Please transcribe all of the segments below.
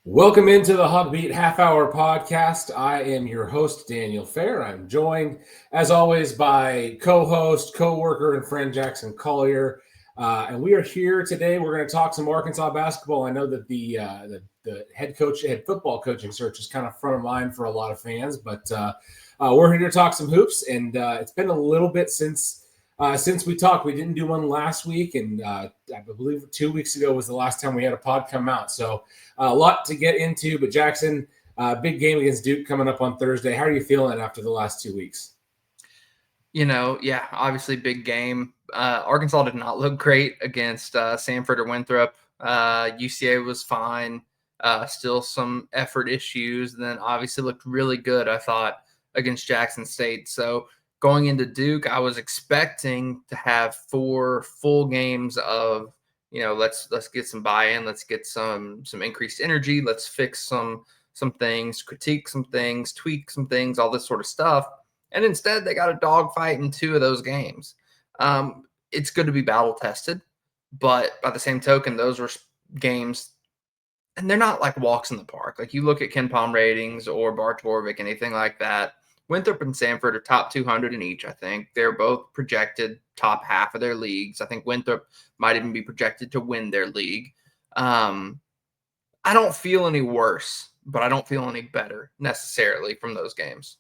Welcome into the HawgBeat Half Hour Podcast. I am your host, Daniel Fair. I'm joined, as always, by co-host, co-worker, and friend Jackson Collier. And we are here today. We're going to talk some Arkansas basketball. I know that the head football coaching search is kind of front of mind for a lot of fans, but we're here to talk some hoops. And it's been a little bit since we talked. We didn't do one last week, and I believe 2 weeks ago was the last time we had a pod come out. So a lot to get into. But Jackson, big game against Duke coming up on Thursday. How are you feeling after the last 2 weeks? Obviously big game. Arkansas did not look great against Samford or Winthrop. UCA was fine. Still some effort issues. And then obviously looked really good, I thought, against Jackson State. So going into Duke, I was expecting to have 4 full games of, let's get some buy-in, let's get some increased energy, let's fix some things, critique some things, tweak some things, all this sort of stuff. And instead, they got a dogfight in 2 of those games. It's good to be battle tested, but by the same token, those were games, and they're not like walks in the park. Like you look at Ken Palm ratings or Bart Torvik, anything like that. Winthrop and Samford are top 200 in each, I think. They're both projected top half of their leagues. I think Winthrop might even be projected to win their league. I don't feel any worse, but I don't feel any better necessarily from those games.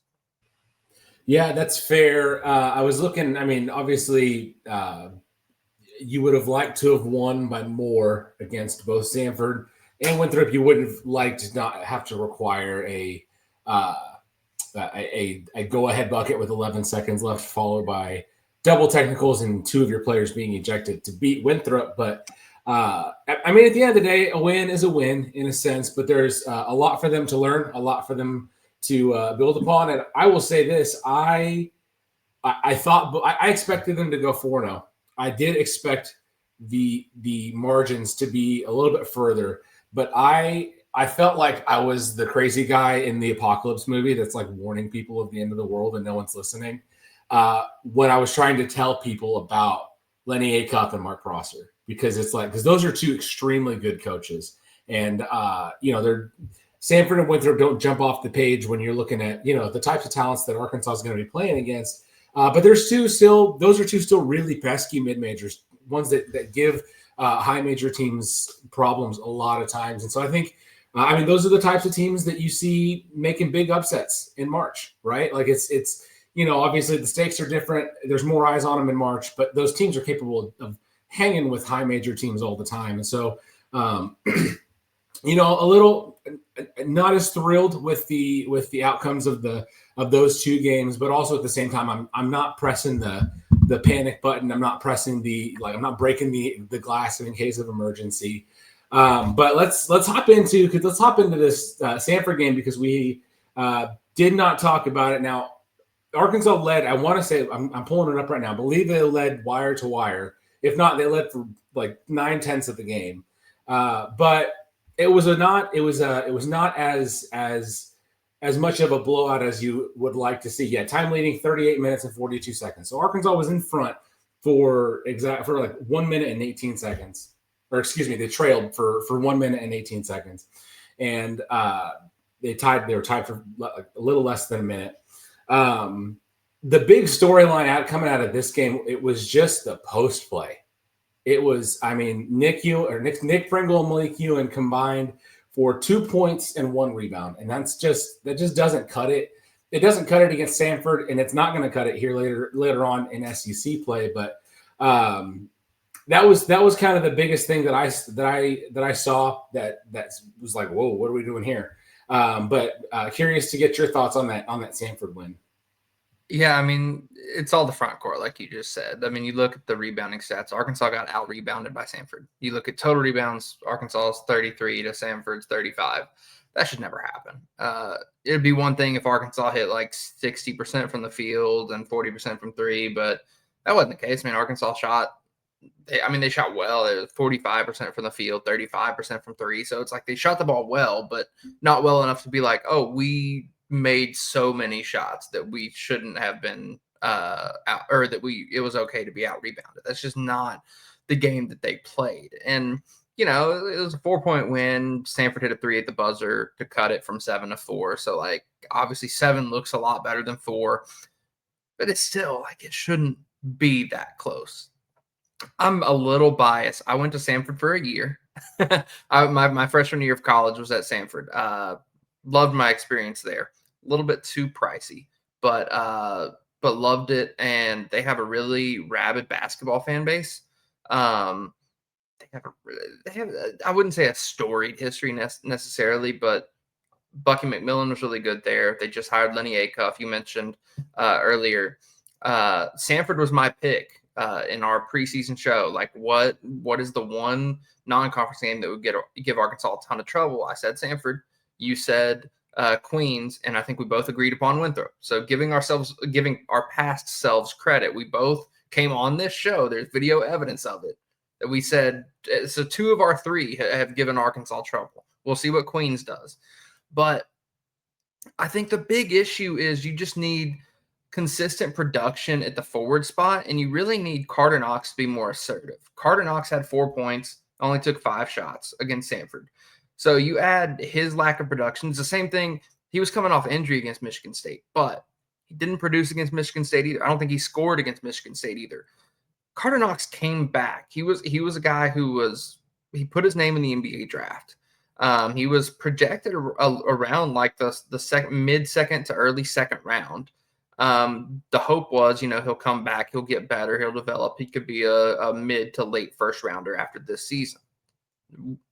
Yeah, that's fair. I was looking, obviously, you would have liked to have won by more against both Samford and Winthrop. You would have liked to not have to require a go-ahead bucket with 11 seconds left, followed by double technicals and 2 of your players being ejected to beat Winthrop. But, at the end of the day, a win is a win in a sense, but there's a lot for them to learn, a lot for them to build upon. And I will say this, I expected them to go 4-0. I did expect the margins to be a little bit further, but I felt like I was the crazy guy in the Apocalypse movie that's like warning people of the end of the world and no one's listening. When I was trying to tell people about Lenny Acuff and Mark Prosser, because those are 2 extremely good coaches. And, they're Samford and Winthrop don't jump off the page when you're looking at, the types of talents that Arkansas is going to be playing against. But those are 2 still really pesky mid-majors, ones that give high major teams problems a lot of times. And so I think, those are the types of teams that you see making big upsets in March, right? Like it's obviously the stakes are different. There's more eyes on them in March, but those teams are capable of hanging with high major teams all the time. And so, a little not as thrilled with the outcomes of those 2 games, but also at the same time, I'm not pressing the panic button. I'm not pressing I'm not breaking the glass in case of emergency. But let's hop into this Samford game, because we did not talk about it. Now, Arkansas led, I want to say, I'm pulling it up right now, I believe they led wire to wire. If not, they led for like 9/10 of the game. But it was not as much of a blowout as you would like to see. Yeah, time leading 38 minutes and 42 seconds. So Arkansas was in front for like 1 minute and 18 seconds. Or excuse me, they trailed for 1 minute and 18 seconds. And they were tied for a little less than a minute. The big storyline coming out of this game, it was just the post play. It was, Nick Pringle and Malik Ewan combined for 2 points and 1 rebound. And that just doesn't cut it. It doesn't cut it against Samford, and it's not going to cut it here later on in SEC play. But that was kind of the biggest thing that I saw that was like, whoa, what are we doing here? But curious to get your thoughts on that Samford win. Yeah, it's all the front court, like you just said. You look at the rebounding stats. Arkansas got out-rebounded by Samford. You look at total rebounds, Arkansas's 33 to Samford's 35. That should never happen. It'd be one thing if Arkansas hit like 60% from the field and 40% from 3, but that wasn't the case. Arkansas shot they shot well. It was 45% from the field, 35% from 3. So it's like they shot the ball well, but not well enough to be like, oh, we made so many shots that we shouldn't have been out, or that it was okay to be out rebounded. That's just not the game that they played. And it was a 4-point win. Stanford hit a 3 at the buzzer to cut it from 7 to 4. So, like, obviously 7 looks a lot better than 4, but it's still like it shouldn't be that close. I'm a little biased. I went to Stanford for a year. My freshman year of college was at Stanford. Loved my experience there. A little bit too pricey, but loved it. And they have a really rabid basketball fan base. They have I wouldn't say a storied history necessarily, but Bucky McMillan was really good there. They just hired Lenny Acuff, you mentioned earlier. Sanford was my pick in our preseason show. Like, what is the one non-conference game that would give Arkansas a ton of trouble? I said Sanford. You said Queens, and I think we both agreed upon Winthrop. So giving our past selves credit, we both came on this show. There's video evidence of it that we said. So 2 of our 3 have given Arkansas trouble. We'll see what Queens does. But I think the big issue is you just need consistent production at the forward spot, and you really need Carter Knox to be more assertive. Carter Knox had 4 points, only took 5 shots against Stanford. So you add his lack of production. It's the same thing. He was coming off injury against Michigan State, but he didn't produce against Michigan State either. I don't think he scored against Michigan State either. Carter Knox came back. He was a guy he put his name in the NBA draft. He was projected around like the mid-second to early second round. The hope was, he'll come back, he'll get better, he'll develop. He could be a mid to late first rounder after this season.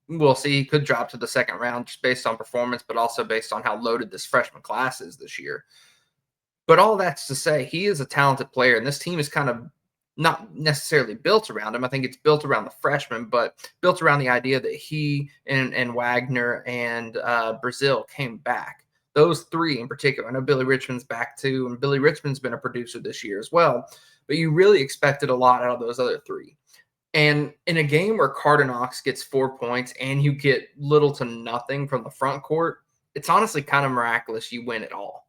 We'll see. He could drop to the second round just based on performance, but also based on how loaded this freshman class is this year. But all that's to say, he is a talented player, and this team is kind of not necessarily built around him. I think it's built around the freshmen, but built around the idea that he and Wagner and Brazil came back. Those 3 in particular. I know Billy Richmond's back too, and Billy Richmond's been a producer this year as well. But you really expected a lot out of those other 3. And in a game where Carter Knox gets 4 points and you get little to nothing from the front court, it's honestly kind of miraculous you win it all.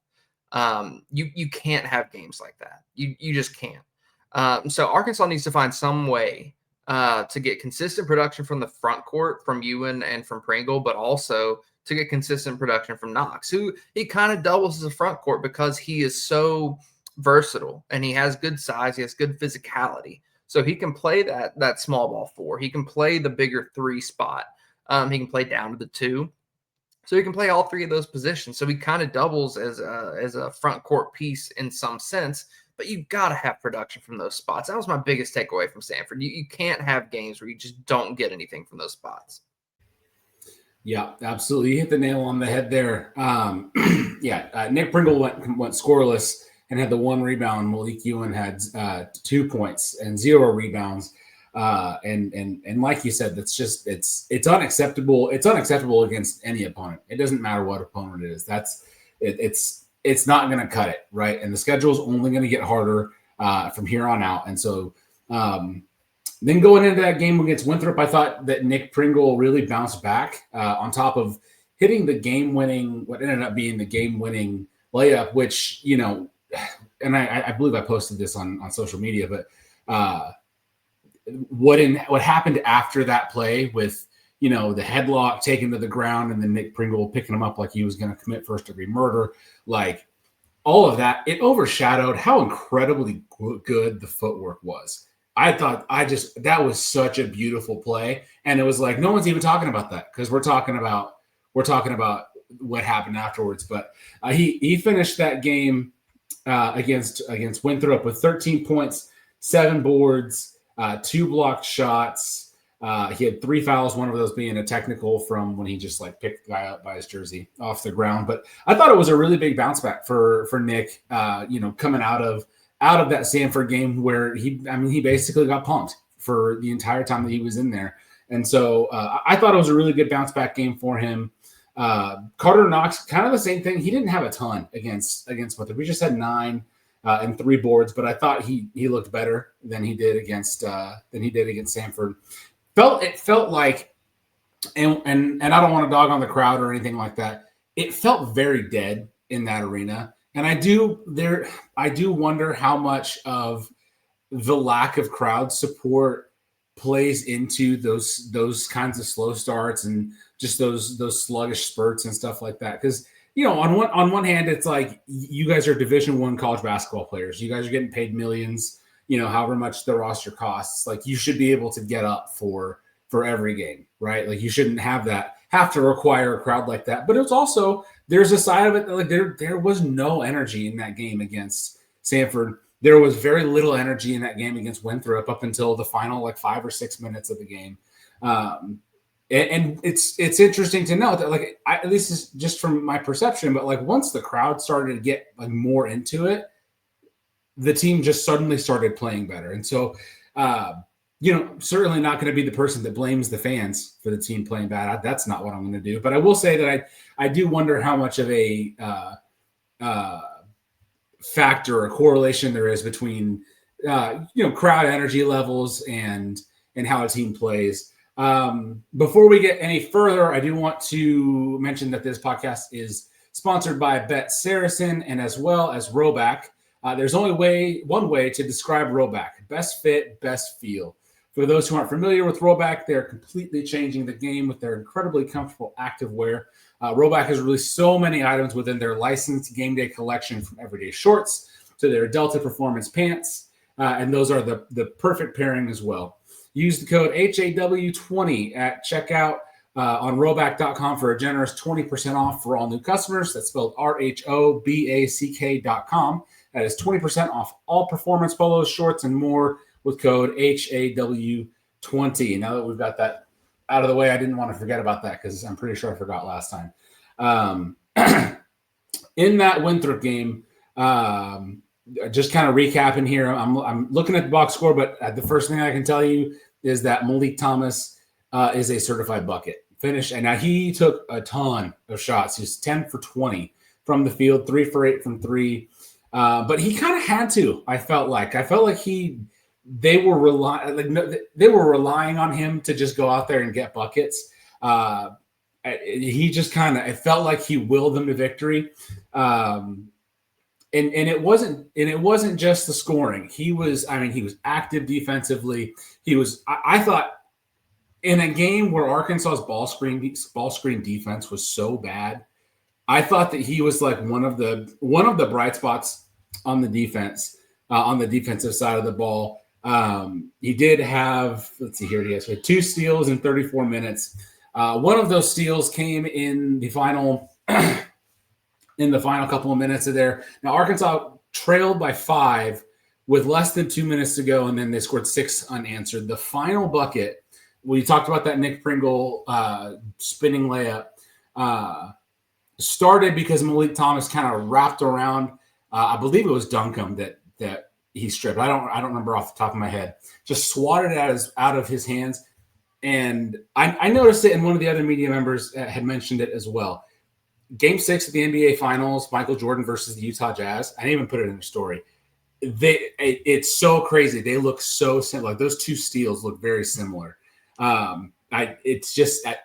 You can't have games like that. You just can't. So Arkansas needs to find some way to get consistent production from the front court, from Ewan and from Pringle, but also to get consistent production from Knox, who he kind of doubles as a front court because he is so versatile and he has good size, he has good physicality. So he can play that small ball 4. He can play the bigger 3 spot. He can play down to the 2. So he can play all 3 of those positions. So he kind of doubles as a front court piece in some sense. But you got to have production from those spots. That was my biggest takeaway from Stanford. You can't have games where you just don't get anything from those spots. Yeah, absolutely. You hit the nail on the head there. Nick Pringle went scoreless and had the 1 rebound. Malik Ewan had 2 points and 0 rebounds. And like you said, it's unacceptable. It's unacceptable against any opponent. It doesn't matter what opponent it is. It's not going to cut it, right? And the schedule is only going to get harder from here on out. And so then going into that game against Winthrop, I thought that Nick Pringle really bounced back on top of hitting what ended up being the game-winning layup, which, and I believe I posted this on social media, but what happened after that play with, the headlock taken to the ground and then Nick Pringle picking him up like he was going to commit first-degree murder, like all of that, it overshadowed how incredibly good the footwork was. I thought that was such a beautiful play. And it was like, no one's even talking about that because we're talking about what happened afterwards. But he finished that game against Winthrop with 13 points, 7 boards, 2 blocked shots. He had 3 fouls, one of those being a technical from when he just picked the guy up by his jersey off the ground. But I thought it was a really big bounce back for Nick, coming out of that Stanford game where he basically got punked for the entire time that he was in there. And so I thought it was a really good bounce back game for him. Carter Knox, kind of the same thing. He didn't have a ton against Winthrop. We just had 9 and 3 boards, but I thought he looked better than he did against Stanford. It felt like, and I don't want to dog on the crowd or anything like that. It felt very dead in that arena. And I do wonder how much of the lack of crowd support plays into those kinds of slow starts and just those sluggish spurts and stuff like that. Because on one hand, it's like you guys are Division I college basketball players. You guys are getting paid millions. However much the roster costs. Like you should be able to get up for every game, right? Like you shouldn't have to require a crowd like that. But it's also there's a side of it that like there was no energy in that game against Samford. There was very little energy in that game against Winthrop up until the final like 5 or 6 minutes of the game. And it's interesting to note that like at least it's just from my perception, but like once the crowd started to get like more into it, the team just suddenly started playing better. And so, certainly not going to be the person that blames the fans for the team playing bad. That's not what I'm going to do. But I will say that I do wonder how much of a factor or correlation there is between crowd energy levels and how a team plays. Before we get any further, I do want to mention that this podcast is sponsored by BetSaracen and as well as Roback. There's only one way to describe Roback: best fit, best feel. For those who aren't familiar with Roback, they're completely changing the game with their incredibly comfortable activewear. Roback has released so many items within their licensed game day collection, from everyday shorts to their Delta Performance pants, and those are the perfect pairing as well. Use the code HAW20 at checkout on HawgBeat.com for a generous 20% off for all new customers. That's spelled RHOBACK.com. That is 20% off all performance polos, shorts, and more with code HAW20. Now that we've got that out of the way, I didn't want to forget about that because I'm pretty sure I forgot last time. In that Winthrop game, just kind of recapping here, I'm looking at the box score, but the first thing I can tell you is that Malik Thomas is a certified bucket finish. And now he took a ton of shots. He was 10 for 20 from the field, 3 for 8 from 3. But he kind of had to. I felt like they were relying on him to just go out there and get buckets. He just it felt like he willed them to victory. And it wasn't just the scoring. He was active defensively. I thought in a game where Arkansas's ball screen defense was so bad, I thought that he was like one of the bright spots on the defense, on the defensive side of the ball. He did have, let's see here, he had 2 steals in 34 minutes. One of those steals came in the final couple of minutes of there. Now Arkansas trailed by 5 with less than 2 minutes to go, and then they scored 6 unanswered. The final bucket, we talked about that Nick Pringle spinning layup, started because Malik Thomas kind of wrapped around. I believe it was Duncombe that he stripped. I don't remember off the top of my head. Just swatted it out of his hands. And I noticed it, and one of the other media members had mentioned it as well. Game 6 of the NBA Finals, Michael Jordan versus the Utah Jazz. I didn't even put it in their story. It's so crazy. They look so similar. Like those 2 steals look very similar. I just had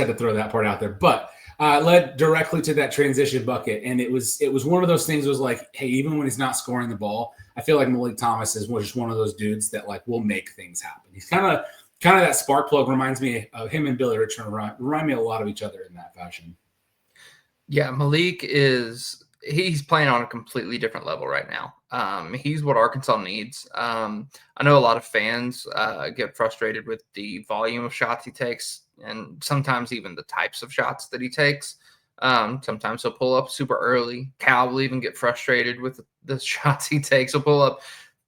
to throw that part out there. But led directly to that transition bucket. And it was one of those things that was like, hey, even when he's not scoring the ball, I feel like Malik Thomas is just one of those dudes that like will make things happen. He's kind of that spark plug. Reminds me of him and Billy Richardson. Remind me a lot of each other in that fashion. Yeah, Malik he's playing on a completely different level right now. He's what Arkansas needs. I know a lot of fans get frustrated with the volume of shots he takes, and sometimes even the types of shots that he takes. Sometimes he'll pull up super early. Cal will even get frustrated with the shots he takes. He'll pull up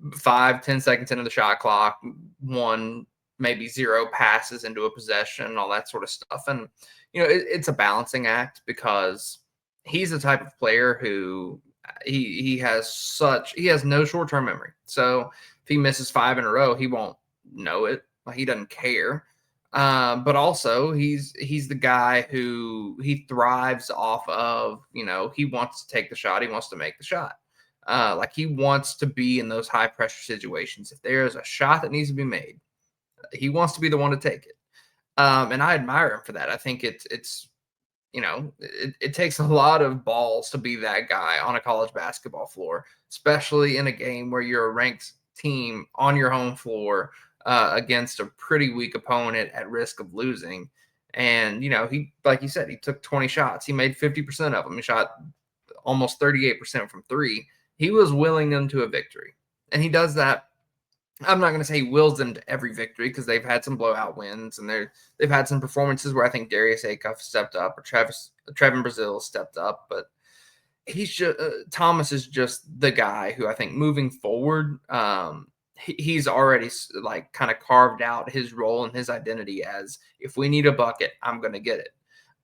5-10 seconds into the shot clock, 1, maybe 0 passes into a possession, all that sort of stuff. And, it's a balancing act because he's the type of player who he has no short-term memory. So if he misses 5 in a row, he won't know it. He doesn't care. But also he's the guy who he thrives off of, he wants to take the shot. He wants to make the shot. Like he wants to be in those high pressure situations. If there's a shot that needs to be made, he wants to be the one to take it. And I admire him for that. I think it takes a lot of balls to be that guy on a college basketball floor, especially in a game where you're a ranked team on your home floor against a pretty weak opponent at risk of losing. And, he, like you said, he took 20 shots. He made 50% of them. He shot almost 38% from three. He was willing them to a victory. And he does that. I'm not going to say he wills them to every victory because they've had some blowout wins and they've had some performances where I think Darius Acuff stepped up or Trevin Brazil stepped up. But he's just Thomas is just the guy who I think moving forward, he's already like kind of carved out his role and his identity as if we need a bucket, I'm going to get it.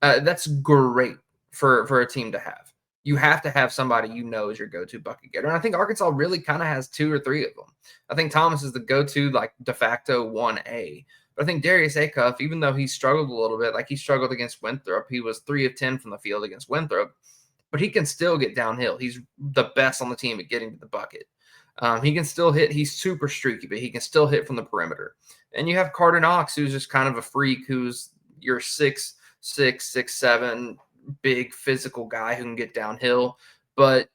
That's great for a team to have. You have to have somebody is your go-to bucket getter. And I think Arkansas really kind of has two or three of them. I think Thomas is the go-to, like, de facto 1A. But I think Darius Acuff, even though he struggled a little bit, like he struggled against Winthrop, he was 3 of 10 from the field against Winthrop, but he can still get downhill. He's the best on the team at getting to the bucket. He can still hit. He's super streaky, but he can still hit from the perimeter. And you have Carter Knox, who's just kind of a freak, who's your 6'6", 6'7", big physical guy who can get downhill. But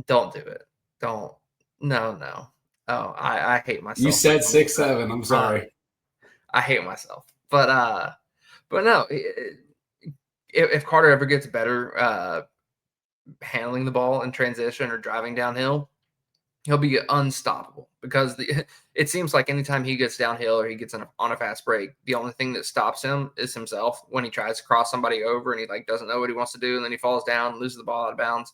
don't do it. Don't. No. Oh, I hate myself. You said 6'7". I'm sorry. I hate myself. But no. If Carter ever gets better handling the ball in transition or driving downhill, he'll be unstoppable because it seems like anytime he gets downhill or he gets on a fast break, the only thing that stops him is himself when he tries to cross somebody over and he doesn't know what he wants to do, and then he falls down, loses the ball out of bounds.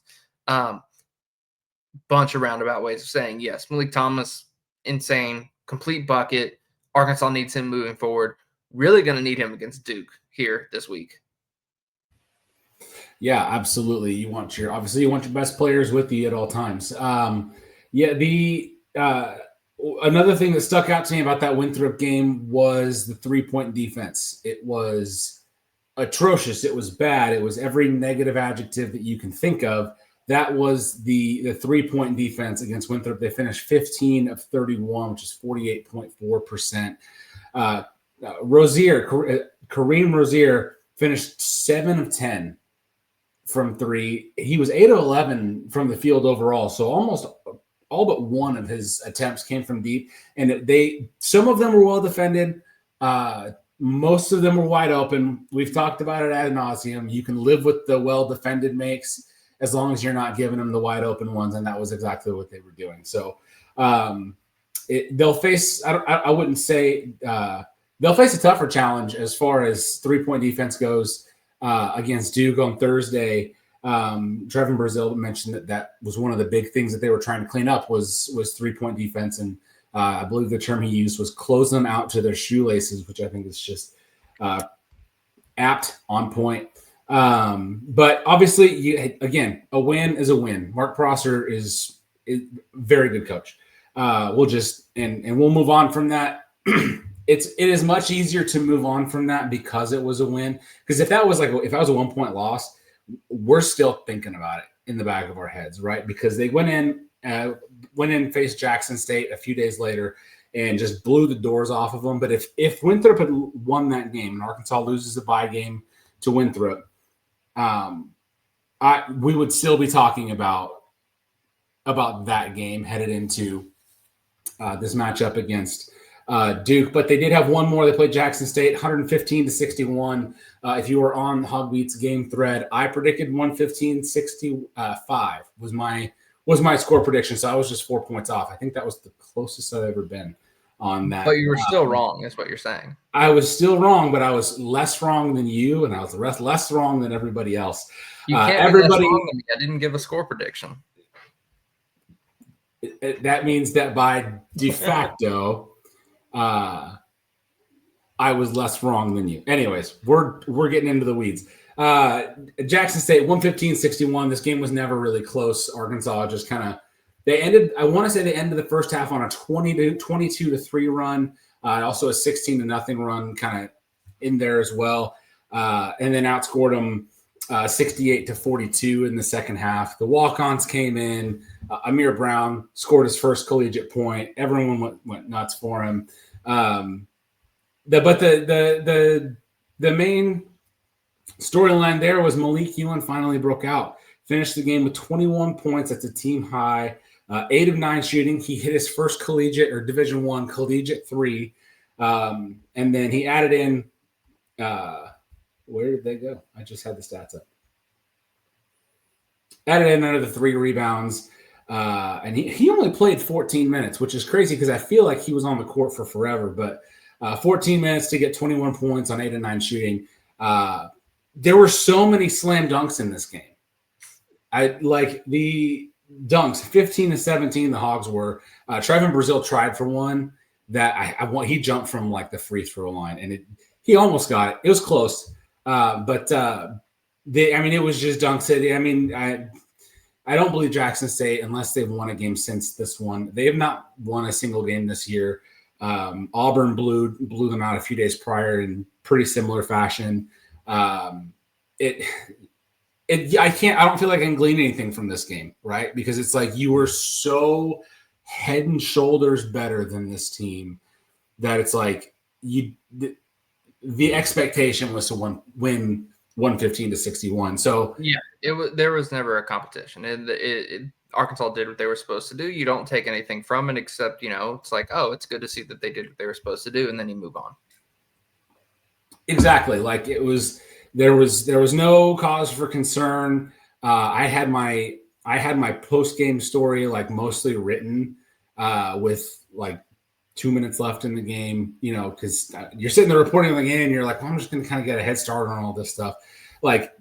Bunch of roundabout ways of saying yes. Malik Thomas, insane, complete bucket. Arkansas needs him moving forward. Really going to need him against Duke here this week. Yeah, absolutely. You want your best players with you at all times. Another thing that stuck out to me about that Winthrop game was the 3-point defense. It was atrocious. It was bad. It was every negative adjective that you can think of. That was the 3-point defense against Winthrop. They finished 15 of 31, which is 48.4%. Kareem Rozier finished 7 of 10 from three. He was 8 of 11 from the field overall. So almost all but one of his attempts came from deep. And some of them were well defended. Most of them were wide open. We've talked about it ad nauseum. You can live with the well defended makes as long as you're not giving them the wide open ones. And that was exactly what they were doing. So they'll face, I wouldn't say they'll face a tougher challenge as far as 3-point defense goes against Duke on Thursday. Trevin Brazil mentioned that was one of the big things that they were trying to clean up was 3-point defense. And I believe the term he used was close them out to their shoelaces, which I think is just apt, on point. But obviously, a win is a win. Mark Prosser is a very good coach. We'll move on from that. It is much easier to move on from that because it was a win. Because if that was a 1-point loss, we're still thinking about it in the back of our heads, right? Because they went in, faced Jackson State a few days later and just blew the doors off of them. But if Winthrop had won that game and Arkansas loses the bye game to Winthrop, we would still be talking about that game headed into this matchup against Duke. But they did have one more. They played Jackson State 115-61. If you were on HawgBeat's game thread, I predicted 115-65 was my score prediction. So I was just 4 points off. I think that was the closest I've ever been on that. But you were still wrong, is what you're saying. I was still wrong, but I was less wrong than you, and I was less wrong than everybody else. You can't be less wrong than me. I didn't give a score prediction. That means that by de facto, I was less wrong than you. Anyways, we're getting into the weeds. Jackson State 115-61. This game was never really close. Arkansas just kind of they ended the first half on a 22-3 run. Also a 16-0 run kind of in there as well. And then outscored them 68-42 in the second half. The walk-ons came in. Amir Brown scored his first collegiate point. Everyone went nuts for him. But the main storyline there was Malik Ewan finally broke out. Finished the game with 21 points. That's a team high. 8 of 9 shooting. He hit his first collegiate or Division I collegiate three. And then he added in, where did they go? I just had the stats up. Added in another 3 rebounds. And he only played 14 minutes, which is crazy because I feel like he was on the court for forever. But 14 minutes to get 21 points on 8 of 9 shooting. There were so many slam dunks in this game. I like the dunks, 15 to 17. The Hogs were. Trevin Brazil tried for one that he jumped from like the free throw line, and he almost got it. It was close, but it was just dunk city. I mean, I don't believe Jackson State, unless they've won a game since this one. They have not won a single game this year. Auburn blew them out a few days prior in pretty similar fashion. I don't feel like I can glean anything from this game, right? Because it's like you were so head and shoulders better than this team that it's like the expectation was to win 115 to 61. So yeah, there was never a competition, and Arkansas did what they were supposed to do. You don't take anything from it except, it's like, oh, it's good to see that they did what they were supposed to do, and then you move on. Exactly. Like there was no cause for concern. I had my post-game story like mostly written with like 2 minutes left in the game, because you're sitting there reporting on the game and you're like, well, I'm just going to kind of get a head start on all this stuff. Like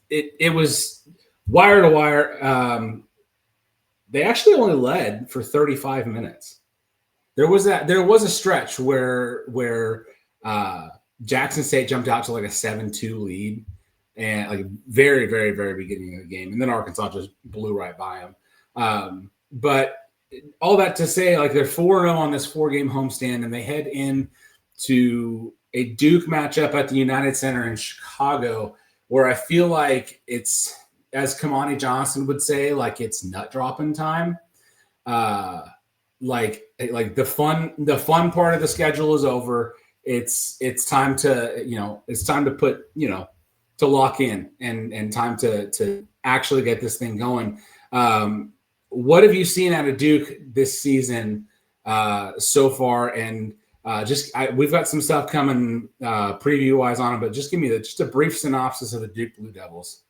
it was wire to wire. They actually only led for 35 minutes. There was a stretch where Jackson State jumped out to like a 7-2 lead, and like very, very, very beginning of the game. And then Arkansas just blew right by them. But all that to say, like they're 4-0 on this 4-game homestand, and they head in to a Duke matchup at the United Center in Chicago, where I feel like it's, as Kamani Johnson would say, like it's nut dropping time. Like the fun part of the schedule is over. It's time to put, to lock in and time to actually get this thing going. What have you seen out of Duke this season so far? And we've got some stuff coming preview wise on it, but just give me just a brief synopsis of the Duke Blue Devils.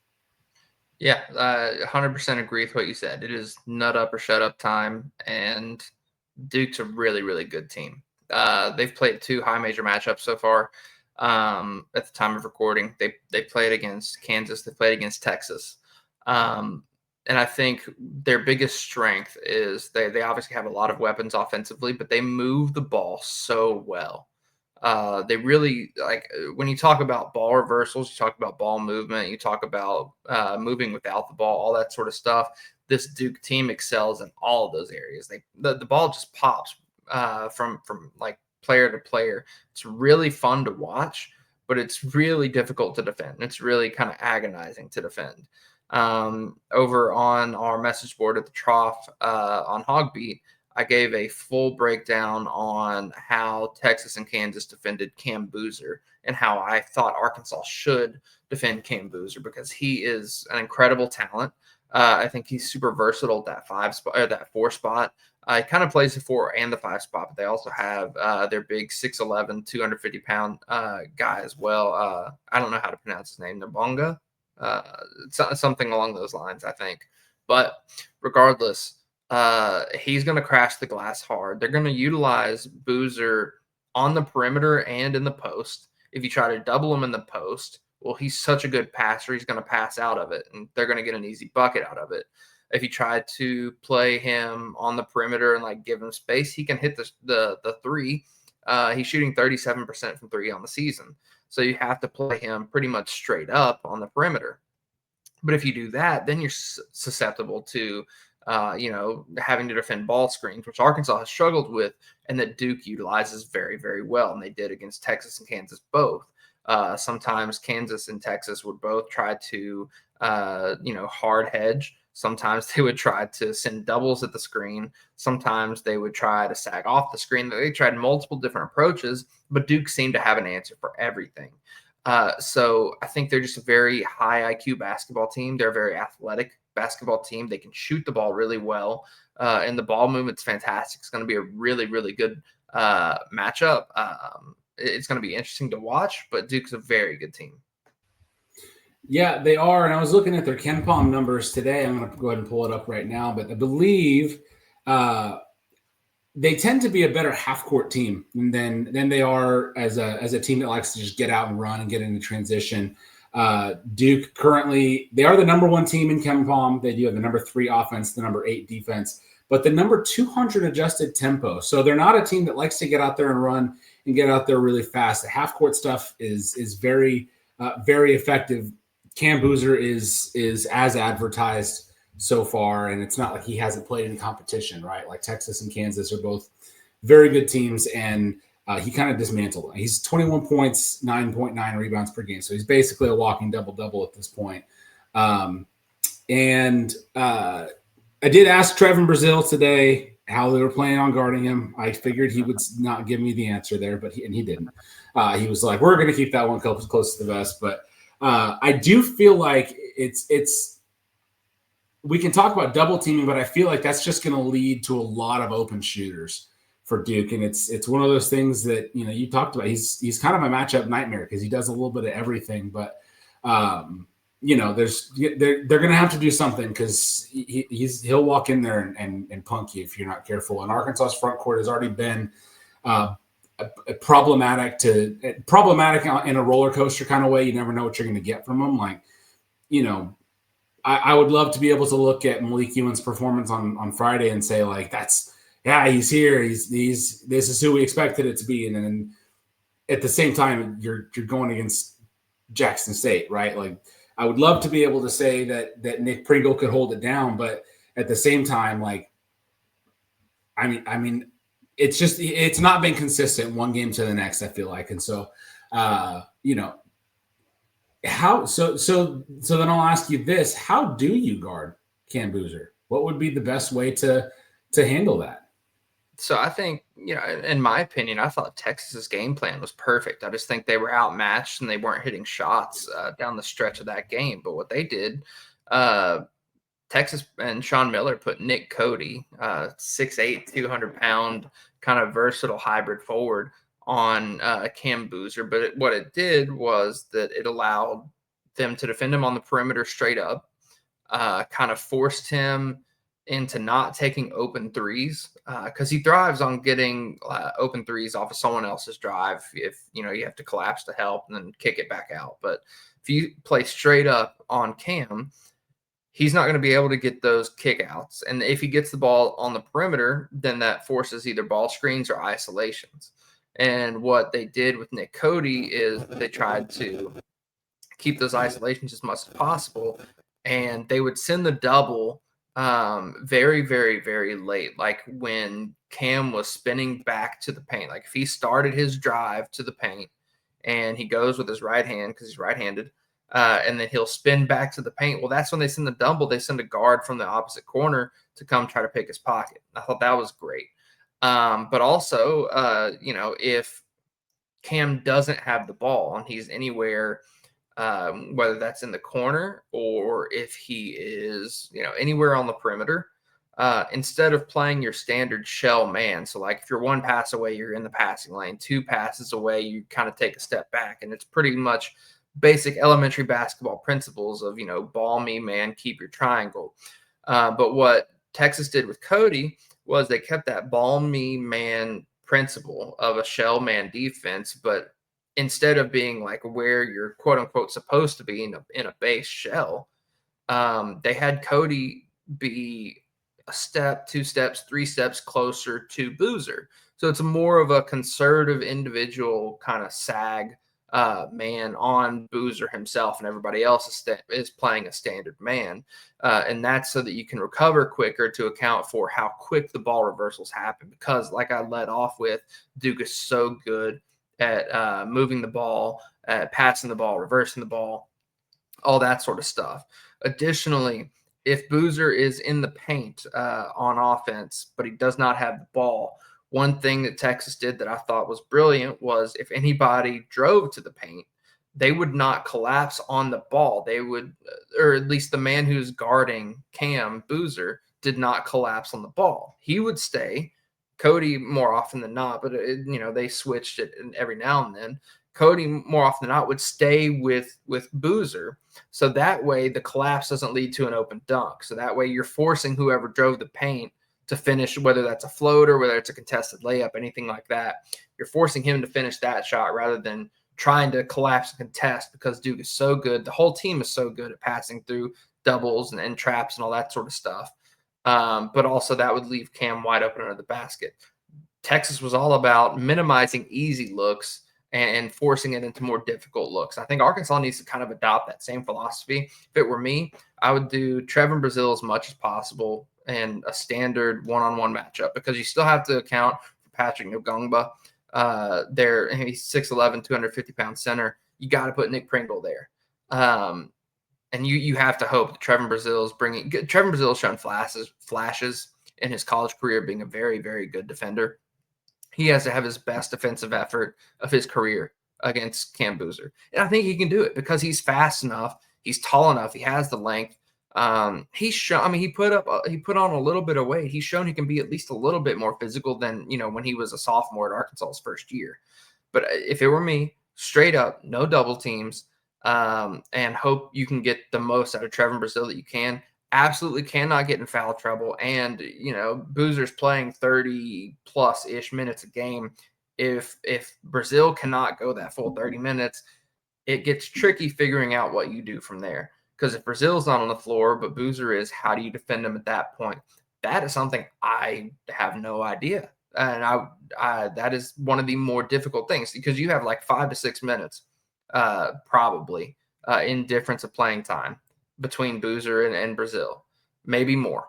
Yeah, 100% agree with what you said. It is nut up or shut up time, and Duke's a really, really good team. They've played 2 high major matchups so far. At the time of recording, they played against Kansas. They played against Texas. And I think their biggest strength is they obviously have a lot of weapons offensively, but they move the ball so well. They really, like, when you talk about ball reversals, you talk about ball movement, you talk about moving without the ball, all that sort of stuff. This Duke team excels in all of those areas. The ball just pops from like player to player. It's really fun to watch, but it's really difficult to defend. It's really kind of agonizing to defend. Over on our message board at the Trough on HawgBeat, I gave a full breakdown on how Texas and Kansas defended Cam Boozer and how I thought Arkansas should defend Cam Boozer because he is an incredible talent. I think he's super versatile at that 5 spot or that 4 spot. He kind of plays the 4 and the 5 spot, but they also have their big 6'11", 250-pound guy as well. I don't know how to pronounce his name, Nabonga. Something along those lines, I think. But regardless, he's going to crash the glass hard. They're going to utilize Boozer on the perimeter and in the post. If you try to double him in the post, well, he's such a good passer, he's going to pass out of it, and they're going to get an easy bucket out of it. If you try to play him on the perimeter and like give him space, he can hit the 3. He's shooting 37% from 3 on the season. So you have to play him pretty much straight up on the perimeter. But if you do that, then you're susceptible to, having to defend ball screens, which Arkansas has struggled with and that Duke utilizes very, very well. And they did against Texas and Kansas both. Sometimes Kansas and Texas would both try to, hard hedge. Sometimes they would try to send doubles at the screen. Sometimes they would try to sag off the screen. They tried multiple different approaches, but Duke seemed to have an answer for everything. So I think they're just a very high IQ basketball team. They're a very athletic basketball team. They can shoot the ball really well, and the ball movement's fantastic. It's going to be a really, really good matchup. It's going to be interesting to watch, but Duke's a very good team. Yeah, they are. And I was looking at their KenPom numbers today. I'm going to go ahead and pull it up right now. But I believe they tend to be a better half-court team than they are as a team that likes to just get out and run and get into transition. Duke currently, they are the number 1 team in KenPom. They do have the number 3 offense, the number 8 defense, but the number 200 adjusted tempo. So they're not a team that likes to get out there and run and get out there really fast. The half-court stuff is very, very effective. Cam Boozer is as advertised so far, and it's not like he hasn't played in competition, right? Like Texas and Kansas are both very good teams, and he kind of dismantled them. He's 21 points, 9.9 rebounds per game, so he's basically a walking double-double at this point. I did ask Trevin Brazil today how they were planning on guarding him. I figured he would not give me the answer there, but he didn't. He was like, "We're going to keep that one close to the vest," but I do feel like it's we can talk about double teaming, but I feel like that's just going to lead to a lot of open shooters for Duke, and it's one of those things that you talked about. He's kind of a matchup nightmare because he does a little bit of everything, but they're going to have to do something because he'll walk in there and punk you if you're not careful. And Arkansas's front court has already been problematic in a roller coaster kind of way. You never know what you're going to get from them. Like, I would love to be able to look at Malik Ewan's performance on Friday and say, like, he's here. This is who we expected it to be. And then at the same time, you're going against Jackson State, right? Like, I would love to be able to say that Nick Pringle could hold it down, but at the same time, like, I mean, it's not been consistent one game to the next, I feel like. And so, then I'll ask you this: how do you guard Cam Boozer? What would be the best way to handle that? So I think, in my opinion, I thought Texas's game plan was perfect. I just think they were outmatched and they weren't hitting shots down the stretch of that game. But what they did, Texas and Sean Miller put Nick Cody, 6'8", 200-pound, kind of versatile hybrid forward on Cam Boozer. But what it did was that it allowed them to defend him on the perimeter straight up, kind of forced him into not taking open threes because he thrives on getting open threes off of someone else's drive. If you have to collapse to help and then kick it back out. But if you play straight up on Cam, he's not going to be able to get those kickouts. And if he gets the ball on the perimeter, then that forces either ball screens or isolations. And what they did with Nick Cody is they tried to keep those isolations as much as possible. And they would send the double very, very, very late. Like when Cam was spinning back to the paint, like if he started his drive to the paint and he goes with his right hand because he's right-handed, and then he'll spin back to the paint. Well, that's when they send the double. They send a guard from the opposite corner to come try to pick his pocket. I thought that was great. But also, if Cam doesn't have the ball and he's anywhere, whether that's in the corner or if he is, anywhere on the perimeter, instead of playing your standard shell man. So like if you're one pass away, you're in the passing lane, 2 passes away, you kind of take a step back. And it's pretty much basic elementary basketball principles of, ball me, man, keep your triangle. But what Texas did with Cody was they kept that ball me, man principle of a shell man defense, but instead of being like where you're quote unquote supposed to be in a base shell, they had Cody be a step, 2 steps, 3 steps closer to Boozer. So it's more of a conservative individual kind of sag man on Boozer himself, and everybody else is playing a standard man. And that's so that you can recover quicker to account for how quick the ball reversals happen. Because like I led off with, Duke is so good at moving the ball, passing the ball, reversing the ball, all that sort of stuff. Additionally, if Boozer is in the paint on offense, but he does not have the ball, one thing that Texas did that I thought was brilliant was if anybody drove to the paint, they would not collapse on the ball. They would, or at least the man who's guarding Cam Boozer did not collapse on the ball. He would stay. Cody more often than not, but they switched it every now and then. Cody more often than not would stay with Boozer, so that way the collapse doesn't lead to an open dunk. So that way you're forcing whoever drove the paint to finish, whether that's a floater, whether it's a contested layup, anything like that. You're forcing him to finish that shot rather than trying to collapse and contest, because Duke is so good. The whole team is so good at passing through doubles and traps and all that sort of stuff. But also that would leave Cam wide open under the basket. Texas was all about minimizing easy looks and forcing it into more difficult looks. I think Arkansas needs to kind of adopt that same philosophy. If it were me, I would do Trevin Brazile as much as possible and a standard one-on-one matchup, because you still have to account for Patrick Ngongba. He's 6'11", 250-pound center. You got to put Nick Pringle there. And you have to hope that Trevin Brazile's shown flashes in his college career being a very, very good defender. He has to have his best defensive effort of his career against Cam Boozer. And I think he can do it because he's fast enough. He's tall enough. He has the length. He put on a little bit of weight. He's shown he can be at least a little bit more physical than, when he was a sophomore at Arkansas's first year. But if it were me, straight up, no double teams, and hope you can get the most out of Trevin Brazile that you can. Absolutely cannot get in foul trouble. And, Boozer's playing 30-plus-ish minutes a game. If Brazile cannot go that full 30 minutes, it gets tricky figuring out what you do from there. Because if Brazile's not on the floor, but Boozer is, how do you defend him at that point? That is something I have no idea. And that is one of the more difficult things, because you have like 5 to 6 minutes probably in difference of playing time between Boozer and Brazile, maybe more.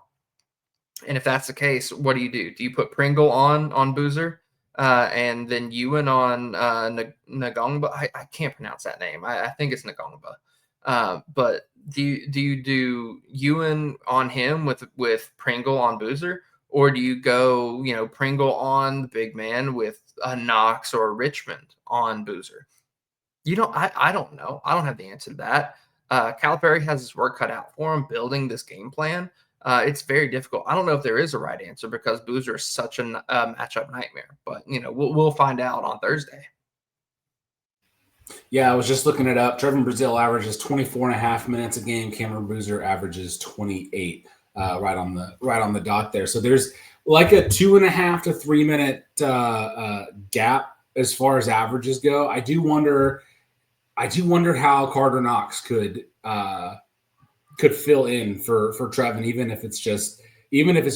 And if that's the case, what do? Do you put Pringle on Boozer and then Ewan on Ngongba? I can't pronounce that name. I think it's Ngongba. But do you do Ewan on him with Pringle on Boozer? Or do you go, Pringle on the big man with a Knox or a Richmond on Boozer? I don't know. I don't have the answer to that. Calipari has his work cut out for him building this game plan. It's very difficult. I don't know if there is a right answer, because Boozer is such a matchup nightmare. But, we'll find out on Thursday. Yeah, I was just looking it up. Trevin Brazile averages 24 and a half minutes a game. Cameron Boozer averages 28, right on the dot there. So there's like a 2.5 to 3 minute gap as far as averages go. I do wonder how Carter Knox could fill in for Trevin, even if it's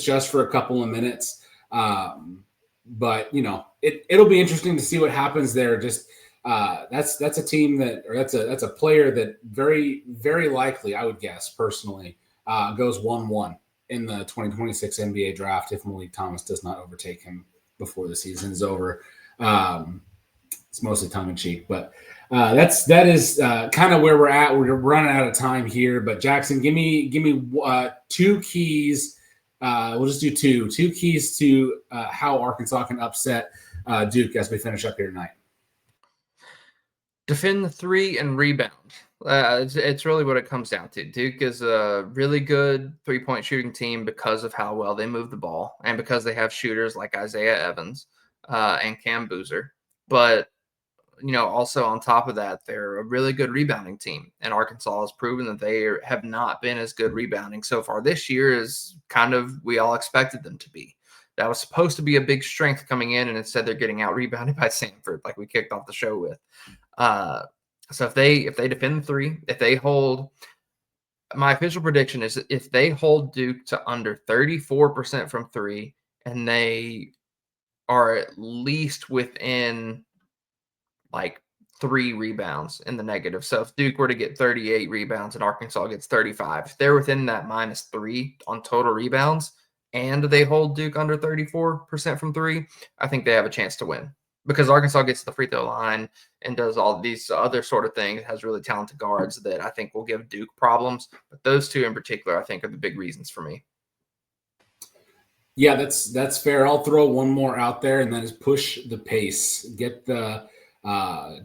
just for a couple of minutes. But it'll be interesting to see what happens there. Just that's a team that's a player that very, very likely, I would guess personally, goes 1-1 in the 2026 NBA draft if Malik Thomas does not overtake him before the season is over. It's mostly tongue in cheek, but that is kind of where we're at. We're running out of time here, but Jackson, give me 2 keys. We'll just do two keys to how Arkansas can upset Duke as we finish up here tonight. Defend the 3 and rebound. It's really what it comes down to. Duke is a really good 3-point shooting team because of how well they move the ball and because they have shooters like Isaiah Evans and Cam Boozer. But also on top of that, they're a really good rebounding team. And Arkansas has proven that they have not been as good rebounding so far this year as kind of we all expected them to be. That was supposed to be a big strength coming in, and instead they're getting out rebounded by Samford, like we kicked off the show with. So if they defend the 3, if they hold, my official prediction is if they hold Duke to under 34% from 3, and they are at least within like 3 rebounds in the negative. So if Duke were to get 38 rebounds and Arkansas gets 35, if they're within that -3 on total rebounds and they hold Duke under 34% from 3, I think they have a chance to win, because Arkansas gets to the free throw line and does all these other sort of things. It has really talented guards that I think will give Duke problems. But those 2 in particular, I think, are the big reasons for me. Yeah, that's fair. I'll throw one more out there, and that is push the pace. Get the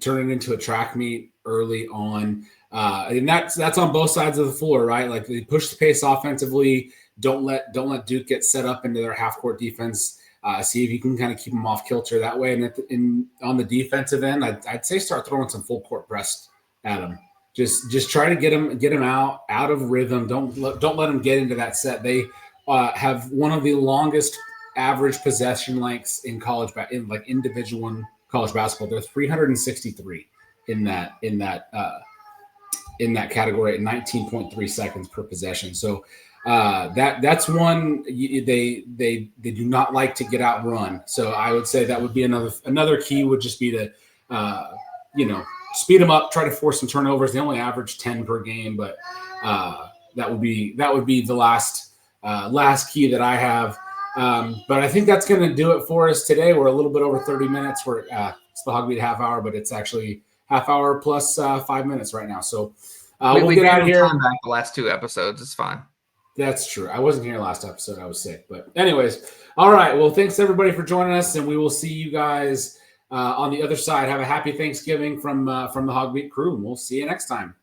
turn it into a track meet early on. And that's on both sides of the floor, right? Like they push the pace offensively. Don't let Duke get set up into their half court defense. See if you can kind of keep them off kilter that way. And on the defensive end, I'd say start throwing some full court press at them. Just try to get them out of rhythm. Don't let them get into that set. They have one of the longest average possession lengths in college in like Division I college basketball. They're 363 in that category at 19.3 seconds per possession. So that's one they do not like to get outrun. So I would say that would be another key would just be to speed them up, try to force some turnovers. They only average 10 per game, but that would be the last key that I have. But I think that's going to do it for us today. We're a little bit over 30 minutes. It's the HawgBeat half hour, but it's actually half hour plus 5 minutes right now. So we'll get out of here. Time back the last 2 episodes. It's fine. That's true. I wasn't here last episode. I was sick. But anyways, all right. Well, thanks everybody for joining us, and we will see you guys on the other side. Have a happy Thanksgiving from the HawgBeat crew, and we'll see you next time.